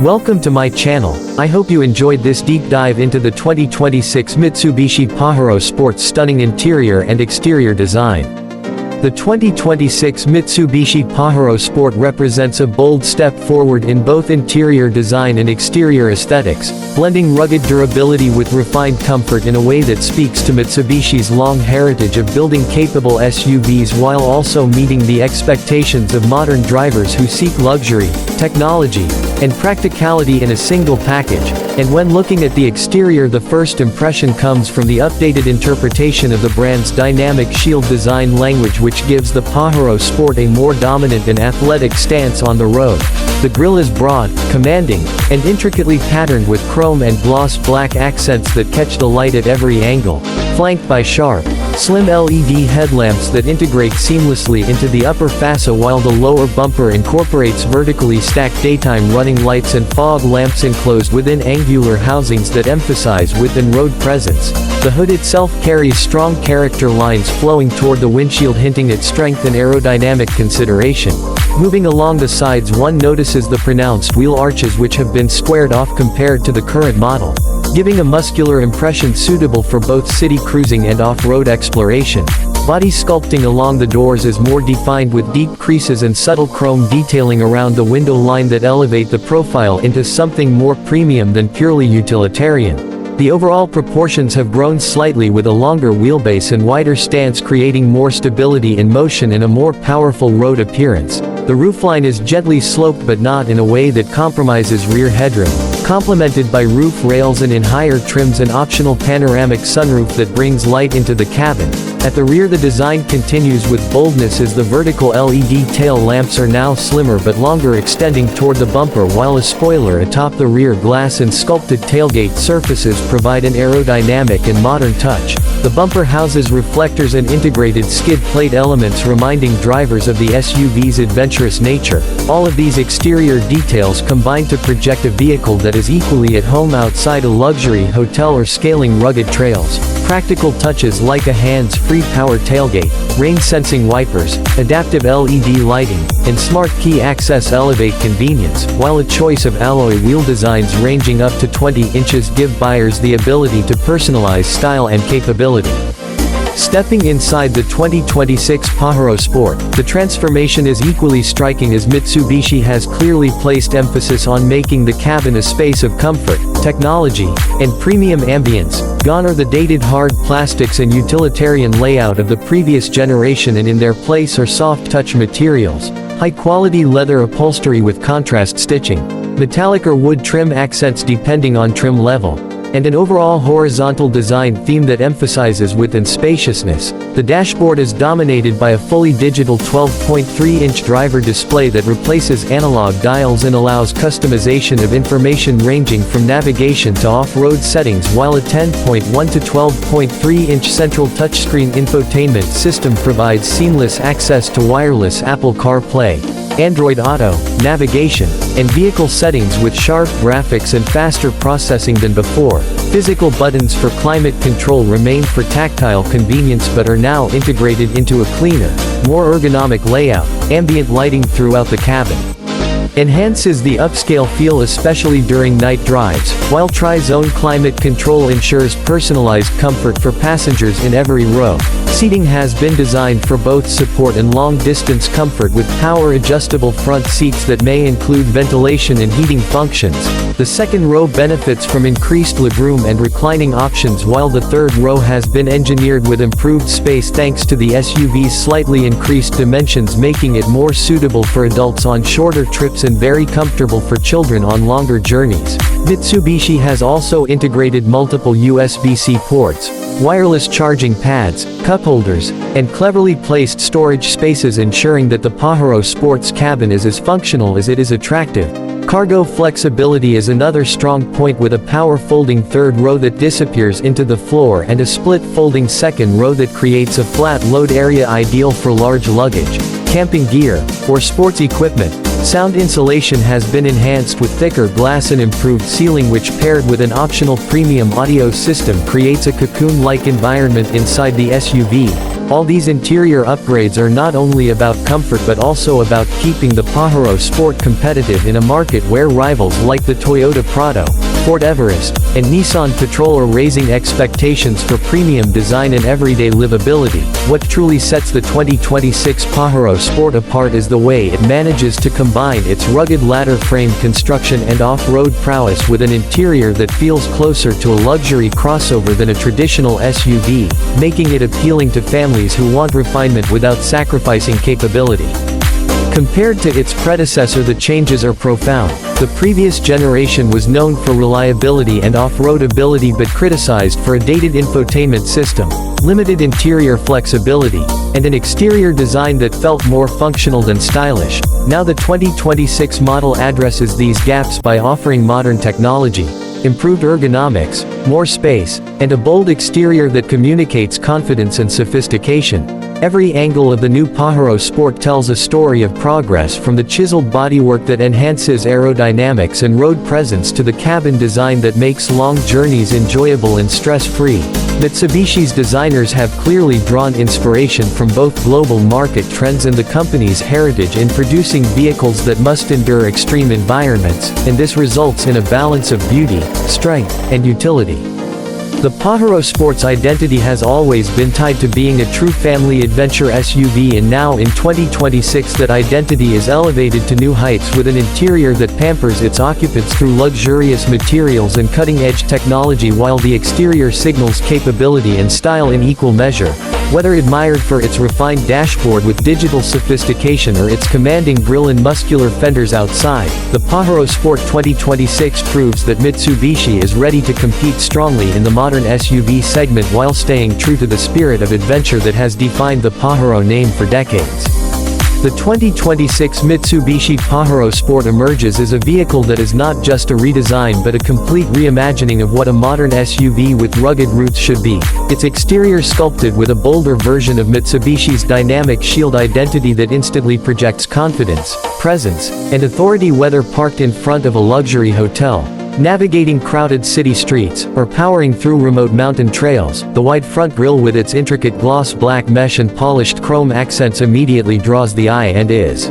Welcome to my channel. I hope you enjoyed this deep dive into the 2026 Mitsubishi Pajero Sport's stunning interior and exterior design. The 2026 Mitsubishi Pajero Sport represents a bold step forward in both interior design and exterior aesthetics, blending rugged durability with refined comfort in a way that speaks to Mitsubishi's long heritage of building capable SUVs while also meeting the expectations of modern drivers who seek luxury, technology, and practicality in a single package. And when looking at the exterior, the first impression comes from the updated interpretation of the brand's dynamic shield design language, which gives the Pajero Sport a more dominant and athletic stance on the road. The grille is broad, commanding, and intricately patterned with chrome and gloss black accents that catch the light at every angle, flanked by sharp, slim LED headlamps that integrate seamlessly into the upper fascia, while the lower bumper incorporates vertically stacked daytime running lights and fog lamps enclosed within angular housings that emphasize width and road presence. The hood itself carries strong character lines flowing toward the windshield, hinting at strength and aerodynamic consideration. Moving along the sides, one notices the pronounced wheel arches, which have been squared off compared to the current model, giving a muscular impression suitable for both city cruising and off-road exploration. Body sculpting along the doors is more defined, with deep creases and subtle chrome detailing around the window line that elevate the profile into something more premium than purely utilitarian. The overall proportions have grown slightly, with a longer wheelbase and wider stance creating more stability in motion and a more powerful road appearance. The roofline is gently sloped but not in a way that compromises rear headroom, complemented by roof rails and in higher trims an optional panoramic sunroof that brings light into the cabin. At the rear, the design continues with boldness as the vertical LED tail lamps are now slimmer but longer, extending toward the bumper, while a spoiler atop the rear glass and sculpted tailgate surfaces provide an aerodynamic and modern touch. The bumper houses reflectors and integrated skid plate elements, reminding drivers of the SUV's adventurous nature. All of these exterior details combine to project a vehicle that is equally at home outside a luxury hotel or scaling rugged trails. Practical touches like a hands-free power tailgate, rain-sensing wipers, adaptive LED lighting, and smart key access elevate convenience, while a choice of alloy wheel designs ranging up to 20 inches give buyers the ability to personalize style and capability. Stepping inside the 2026 Pajero Sport, the transformation is equally striking, as Mitsubishi has clearly placed emphasis on making the cabin a space of comfort, technology, and premium ambience. Gone are the dated hard plastics and utilitarian layout of the previous generation, and in their place are soft-touch materials, high-quality leather upholstery with contrast stitching, metallic or wood trim accents depending on trim level, and an overall horizontal design theme that emphasizes width and spaciousness. The dashboard is dominated by a fully digital 12.3-inch driver display that replaces analog dials and allows customization of information ranging from navigation to off-road settings, while a 10.1 to 12.3-inch central touchscreen infotainment system provides seamless access to wireless Apple CarPlay, Android Auto, navigation, and vehicle settings with sharp graphics and faster processing than before. Physical buttons for climate control remain for tactile convenience but are now integrated into a cleaner, more ergonomic layout. Ambient lighting throughout the cabin enhances the upscale feel, especially during night drives, while Tri-Zone climate control ensures personalized comfort for passengers in every row. Seating has been designed for both support and long-distance comfort, with power-adjustable front seats that may include ventilation and heating functions. The second row benefits from increased legroom and reclining options, while the third row has been engineered with improved space thanks to the SUV's slightly increased dimensions, making it more suitable for adults on shorter trips and very comfortable for children on longer journeys. Mitsubishi has also integrated multiple USB-C ports, wireless charging pads, cup holders, and cleverly placed storage spaces, ensuring that the Pajero Sport's cabin is as functional as it is attractive. Cargo flexibility is another strong point, with a power folding third row that disappears into the floor and a split folding second row that creates a flat load area ideal for large luggage, camping gear, or sports equipment. Sound insulation has been enhanced with thicker glass and improved sealing, which paired with an optional premium audio system creates a cocoon-like environment inside the SUV. All these interior upgrades are not only about comfort but also about keeping the Pajero Sport competitive in a market where rivals like the Toyota Prado, Ford Everest, and Nissan Patrol are raising expectations for premium design and everyday livability. What truly sets the 2026 Pajero Sport apart is the way it manages to combine its rugged ladder frame construction and off-road prowess with an interior that feels closer to a luxury crossover than a traditional SUV, making it appealing to families who want refinement without sacrificing capability. Compared to its predecessor, the changes are profound. The previous generation was known for reliability and off-road ability but criticized for a dated infotainment system, limited interior flexibility, and an exterior design that felt more functional than stylish. Now the 2026 model addresses these gaps by offering modern technology, improved ergonomics, more space, and a bold exterior that communicates confidence and sophistication. Every angle of the new Pajero Sport tells a story of progress, from the chiseled bodywork that enhances aerodynamics and road presence to the cabin design that makes long journeys enjoyable and stress-free. Mitsubishi's designers have clearly drawn inspiration from both global market trends and the company's heritage in producing vehicles that must endure extreme environments, and this results in a balance of beauty, strength, and utility. The Pajero Sport's identity has always been tied to being a true family adventure SUV, and now in 2026 that identity is elevated to new heights with an interior that pampers its occupants through luxurious materials and cutting-edge technology, while the exterior signals capability and style in equal measure. Whether admired for its refined dashboard with digital sophistication or its commanding grille and muscular fenders outside, the Pajero Sport 2026 proves that Mitsubishi is ready to compete strongly in the modern SUV segment while staying true to the spirit of adventure that has defined the Pajero name for decades. The 2026 Mitsubishi Pajero Sport emerges as a vehicle that is not just a redesign but a complete reimagining of what a modern SUV with rugged roots should be. Its exterior sculpted with a bolder version of Mitsubishi's dynamic shield identity that instantly projects confidence, presence, and authority, whether parked in front of a luxury hotel, navigating crowded city streets, or powering through remote mountain trails. The wide front grille with its intricate gloss black mesh and polished chrome accents immediately draws the eye and is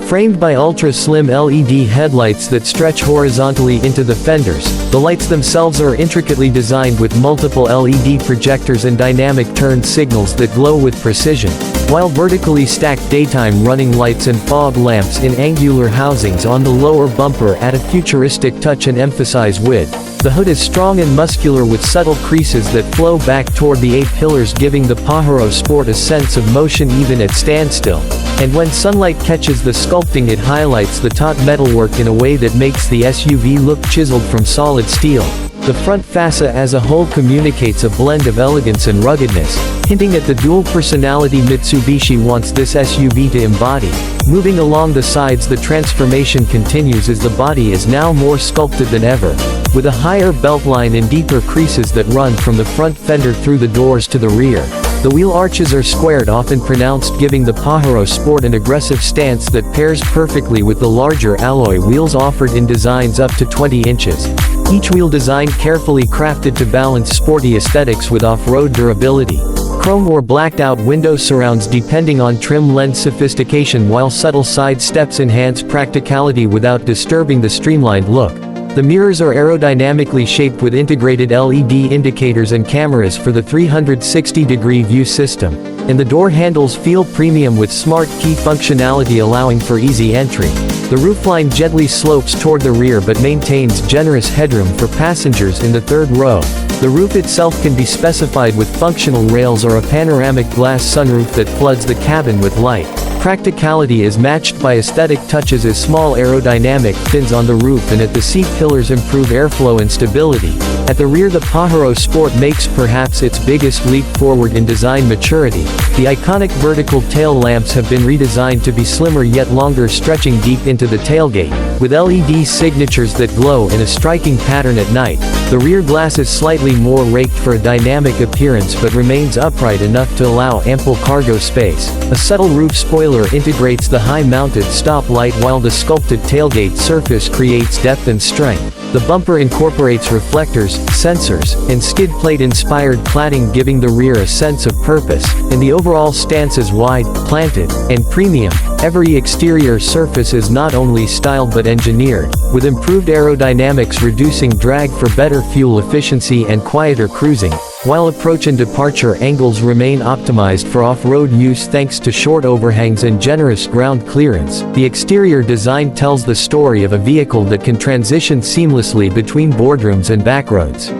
framed by ultra-slim LED headlights that stretch horizontally into the fenders. The lights themselves are intricately designed with multiple LED projectors and dynamic turn signals that glow with precision, while vertically stacked daytime running lights and fog lamps in angular housings on the lower bumper add a futuristic touch and emphasize width. The hood is strong and muscular with subtle creases that flow back toward the A-pillars, giving the Pajero Sport a sense of motion even at standstill. And when sunlight catches the sculpting, it highlights the taut metalwork in a way that makes the SUV look chiseled from solid steel. The front fascia as a whole communicates a blend of elegance and ruggedness, hinting at the dual personality Mitsubishi wants this SUV to embody. Moving along the sides, the transformation continues as the body is now more sculpted than ever, with a higher beltline and deeper creases that run from the front fender through the doors to the rear. The wheel arches are squared off and pronounced, giving the Pajero Sport an aggressive stance that pairs perfectly with the larger alloy wheels offered in designs up to 20 inches. Each wheel design carefully crafted to balance sporty aesthetics with off-road durability. Chrome or blacked-out window surrounds depending on trim lens sophistication, while subtle side steps enhance practicality without disturbing the streamlined look. The mirrors are aerodynamically shaped with integrated LED indicators and cameras for the 360-degree view system, and the door handles feel premium with smart key functionality allowing for easy entry. The roofline gently slopes toward the rear but maintains generous headroom for passengers in the third row. The roof itself can be specified with functional rails or a panoramic glass sunroof that floods the cabin with light. Practicality is matched by aesthetic touches as small aerodynamic fins on the roof and at the seat pillars improve airflow and stability. At the rear, the Pajero Sport makes perhaps its biggest leap forward in design maturity. The iconic vertical tail lamps have been redesigned to be slimmer yet longer, stretching deep into the tailgate, with LED signatures that glow in a striking pattern at night. The rear glass is slightly more raked for a dynamic appearance but remains upright enough to allow ample cargo space. A subtle roof spoiler spoiler integrates the high-mounted stoplight while the sculpted tailgate surface creates depth and strength. The bumper incorporates reflectors, sensors, and skid plate-inspired cladding, giving the rear a sense of purpose, and the overall stance is wide, planted, and premium. Every exterior surface is not only styled but engineered, with improved aerodynamics reducing drag for better fuel efficiency and quieter cruising, while approach and departure angles remain optimized for off-road use thanks to short overhangs and generous ground clearance. The exterior design tells the story of a vehicle that can transition seamlessly between boardrooms and backroads.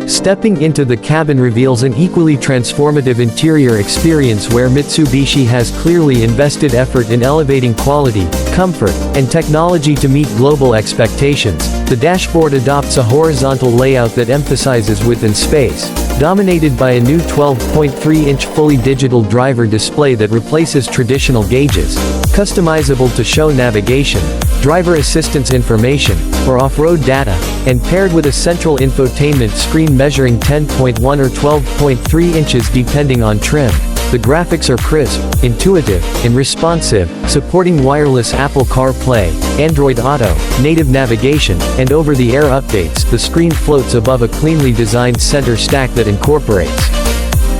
Stepping into the cabin reveals an equally transformative interior experience where Mitsubishi has clearly invested effort in elevating quality, comfort, and technology to meet global expectations. The dashboard adopts a horizontal layout that emphasizes width and space, dominated by a new 12.3-inch fully digital driver display that replaces traditional gauges, customizable to show navigation, driver assistance information, or off-road data, and paired with a central infotainment screen measuring 10.1 or 12.3 inches depending on trim. The graphics are crisp, intuitive, and responsive, supporting wireless Apple CarPlay, Android Auto, native navigation, and over-the-air updates. The screen floats above a cleanly designed center stack that incorporates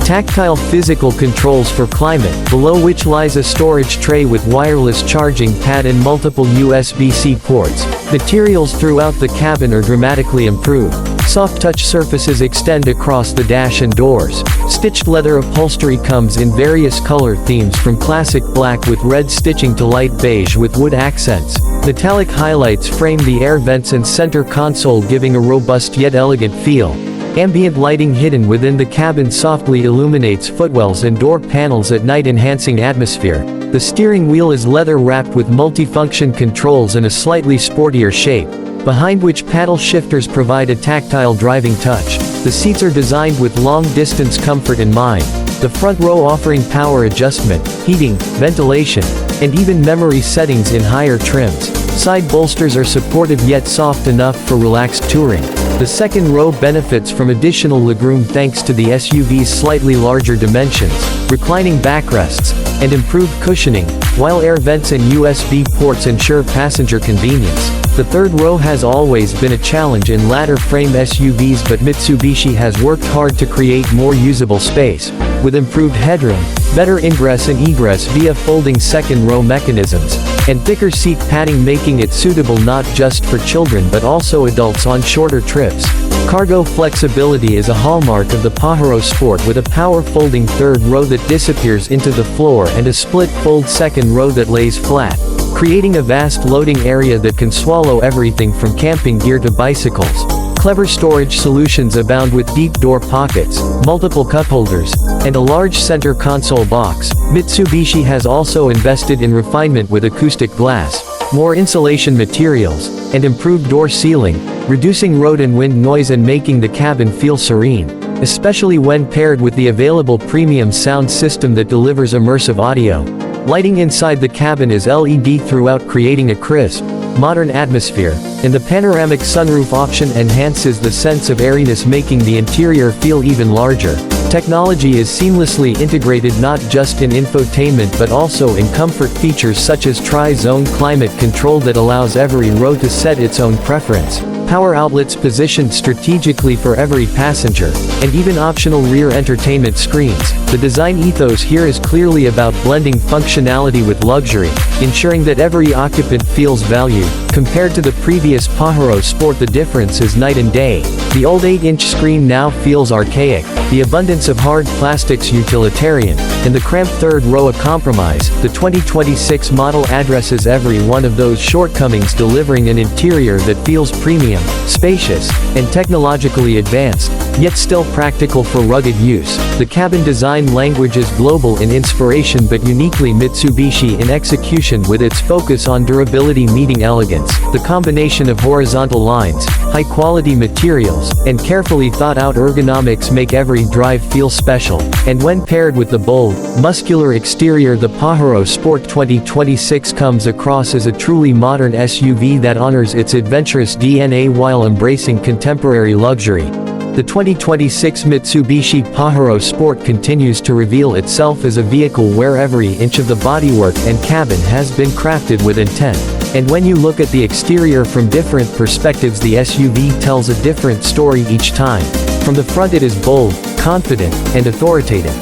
tactile physical controls for climate, below which lies a storage tray with wireless charging pad and multiple USB-C ports. Materials throughout the cabin are dramatically improved. Soft touch surfaces extend across the dash and doors. Stitched leather upholstery comes in various color themes from classic black with red stitching to light beige with wood accents. Metallic highlights frame the air vents and center console, giving a robust yet elegant feel. Ambient lighting hidden within the cabin softly illuminates footwells and door panels at night, enhancing atmosphere. The steering wheel is leather-wrapped with multifunction controls in a slightly sportier shape, behind which paddle shifters provide a tactile driving touch. The seats are designed with long-distance comfort in mind, the front row offering power adjustment, heating, ventilation, and even memory settings in higher trims. Side bolsters are supportive yet soft enough for relaxed touring. The second row benefits from additional legroom thanks to the SUV's slightly larger dimensions, reclining backrests, and improved cushioning, while air vents and USB ports ensure passenger convenience. The third row has always been a challenge in ladder frame SUVs, but Mitsubishi has worked hard to create more usable space, with improved headroom, better ingress and egress via folding second row mechanisms, and thicker seat padding, making it suitable not just for children but also adults on shorter trips. Cargo flexibility is a hallmark of the Pajero Sport, with a power folding third row that disappears into the floor and a split fold second row that lays flat, creating a vast loading area that can swallow everything from camping gear to bicycles. Clever storage solutions abound with deep door pockets, multiple cup holders, and a large center console box. Mitsubishi has also invested in refinement with acoustic glass, more insulation materials, and improved door sealing, reducing road and wind noise and making the cabin feel serene, especially when paired with the available premium sound system that delivers immersive audio. Lighting inside the cabin is LED throughout, creating a crisp, modern atmosphere, and the panoramic sunroof option enhances the sense of airiness, making the interior feel even larger. Technology is seamlessly integrated not just in infotainment but also in comfort features such as tri-zone climate control that allows every row to set its own preference, power outlets positioned strategically for every passenger, and even optional rear entertainment screens. The design ethos here is clearly about blending functionality with luxury, ensuring that every occupant feels valued. Compared to the previous Pajero Sport, the difference is night and day. The old 8-inch screen now feels archaic, the abundance of hard plastics utilitarian, and the cramped third row a compromise. The 2026 model addresses every one of those shortcomings, delivering an interior that feels premium, spacious, and technologically advanced, yet still practical for rugged use. The cabin design language is global in inspiration but uniquely Mitsubishi in execution, with its focus on durability meeting elegance. The combination of horizontal lines, high-quality materials, and carefully thought-out ergonomics make every drive feel special. And when paired with the bold, muscular exterior, the Pajero Sport 2026 comes across as a truly modern SUV that honors its adventurous DNA while embracing contemporary luxury. The 2026 Mitsubishi Pajero Sport continues to reveal itself as a vehicle where every inch of the bodywork and cabin has been crafted with intent. And when you look at the exterior from different perspectives, the SUV tells a different story each time. From the front it is bold, confident, and authoritative.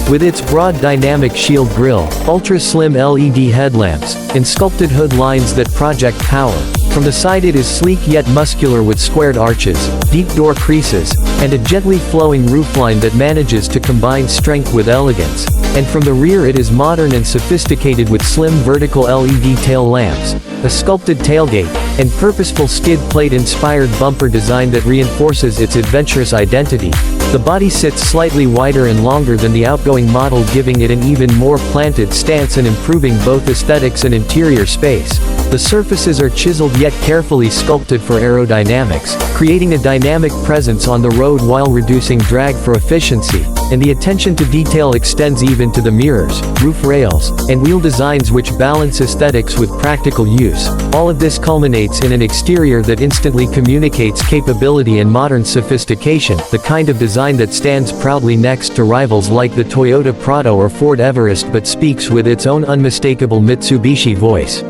With its broad dynamic shield grille, ultra-slim LED headlamps, and sculpted hood lines that project power. From the side it is sleek yet muscular with squared arches, deep door creases, and a gently flowing roofline that manages to combine strength with elegance. And from the rear it is modern and sophisticated with slim vertical LED tail lamps, a sculpted tailgate, and purposeful skid plate-inspired bumper design that reinforces its adventurous identity. The body sits slightly wider and longer than the outgoing model, giving it an even more planted stance and improving both aesthetics and interior space. The surfaces are chiseled yet carefully sculpted for aerodynamics, creating a dynamic presence on the road while reducing drag for efficiency. And the attention to detail extends even to the mirrors, roof rails, and wheel designs which balance aesthetics with practical use. All of this culminates in an exterior that instantly communicates capability and modern sophistication, the kind of design that stands proudly next to rivals like the Toyota Prado or Ford Everest but speaks with its own unmistakable Mitsubishi voice.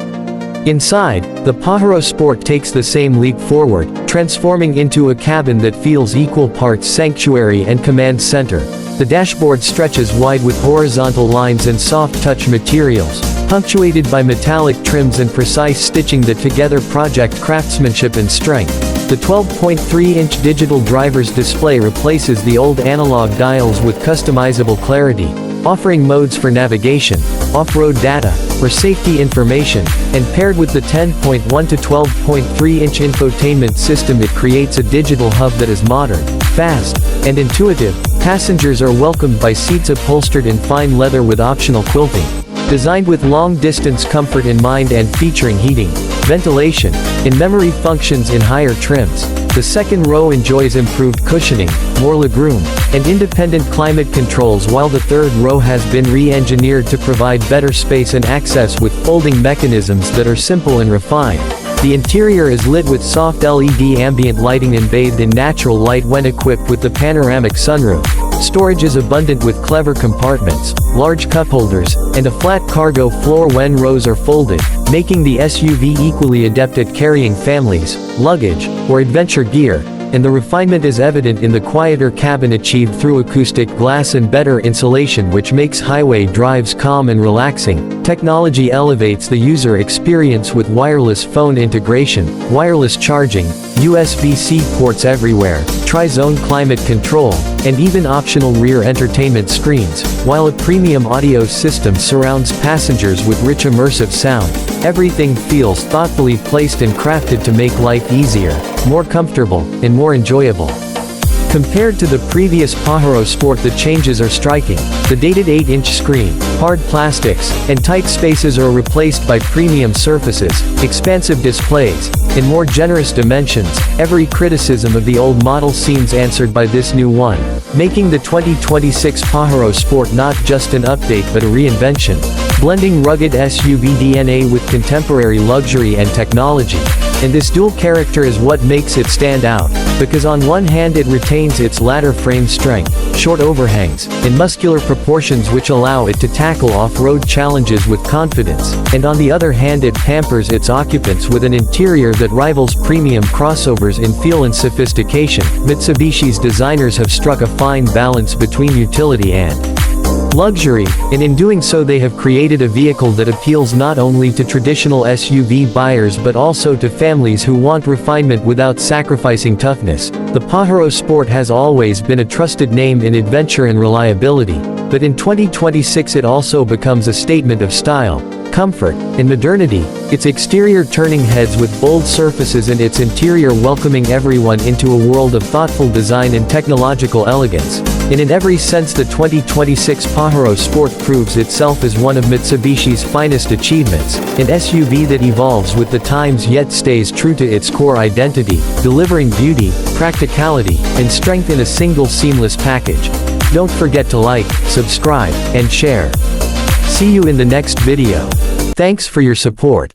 Inside, the Pajero Sport takes the same leap forward, transforming into a cabin that feels equal parts sanctuary and command center. The dashboard stretches wide with horizontal lines and soft-touch materials, punctuated by metallic trims and precise stitching that together project craftsmanship and strength. The 12.3-inch digital driver's display replaces the old analog dials with customizable clarity, offering modes for navigation, off-road data, or safety information, and paired with the 10.1 to 12.3-inch infotainment system it creates a digital hub that is modern, fast, and intuitive. Passengers are welcomed by seats upholstered in fine leather with optional quilting. Designed with long-distance comfort in mind and featuring heating, ventilation, and memory functions in higher trims, the second row enjoys improved cushioning, more legroom, and independent climate controls, while the third row has been re-engineered to provide better space and access with folding mechanisms that are simple and refined. The interior is lit with soft LED ambient lighting and bathed in natural light when equipped with the panoramic sunroof. Storage is abundant with clever compartments, large cup holders, and a flat cargo floor when rows are folded, making the SUV equally adept at carrying families, luggage, or adventure gear. And the refinement is evident in the quieter cabin achieved through acoustic glass and better insulation, which makes highway drives calm and relaxing. Technology elevates the user experience with wireless phone integration, wireless charging, USB-C ports everywhere, tri-zone climate control, and even optional rear entertainment screens, while a premium audio system surrounds passengers with rich immersive sound. Everything feels thoughtfully placed and crafted to make life easier, more comfortable, and more enjoyable. Compared to the previous Pajero Sport, the changes are striking. The dated 8-inch screen, hard plastics, and tight spaces are replaced by premium surfaces, expansive displays, and more generous dimensions. Every criticism of the old model seems answered by this new one, making the 2026 Pajero Sport not just an update but a reinvention, blending rugged SUV DNA with contemporary luxury and technology. And this dual character is what makes it stand out, because on one hand it retains its ladder frame strength, short overhangs, and muscular proportions which allow it to tackle off-road challenges with confidence, and on the other hand it pampers its occupants with an interior that rivals premium crossovers in feel and sophistication. Mitsubishi's designers have struck a fine balance between utility and luxury, and in doing so they have created a vehicle that appeals not only to traditional SUV buyers but also to families who want refinement without sacrificing toughness. The Pajero Sport has always been a trusted name in adventure and reliability, but in 2026 it also becomes a statement of style, comfort, and modernity, its exterior turning heads with bold surfaces and its interior welcoming everyone into a world of thoughtful design and technological elegance. And in every sense the 2026 Pajero Sport proves itself as one of Mitsubishi's finest achievements, an SUV that evolves with the times yet stays true to its core identity, delivering beauty, practicality, and strength in a single seamless package. Don't forget to like, subscribe, and share. See you in the next video. Thanks for your support.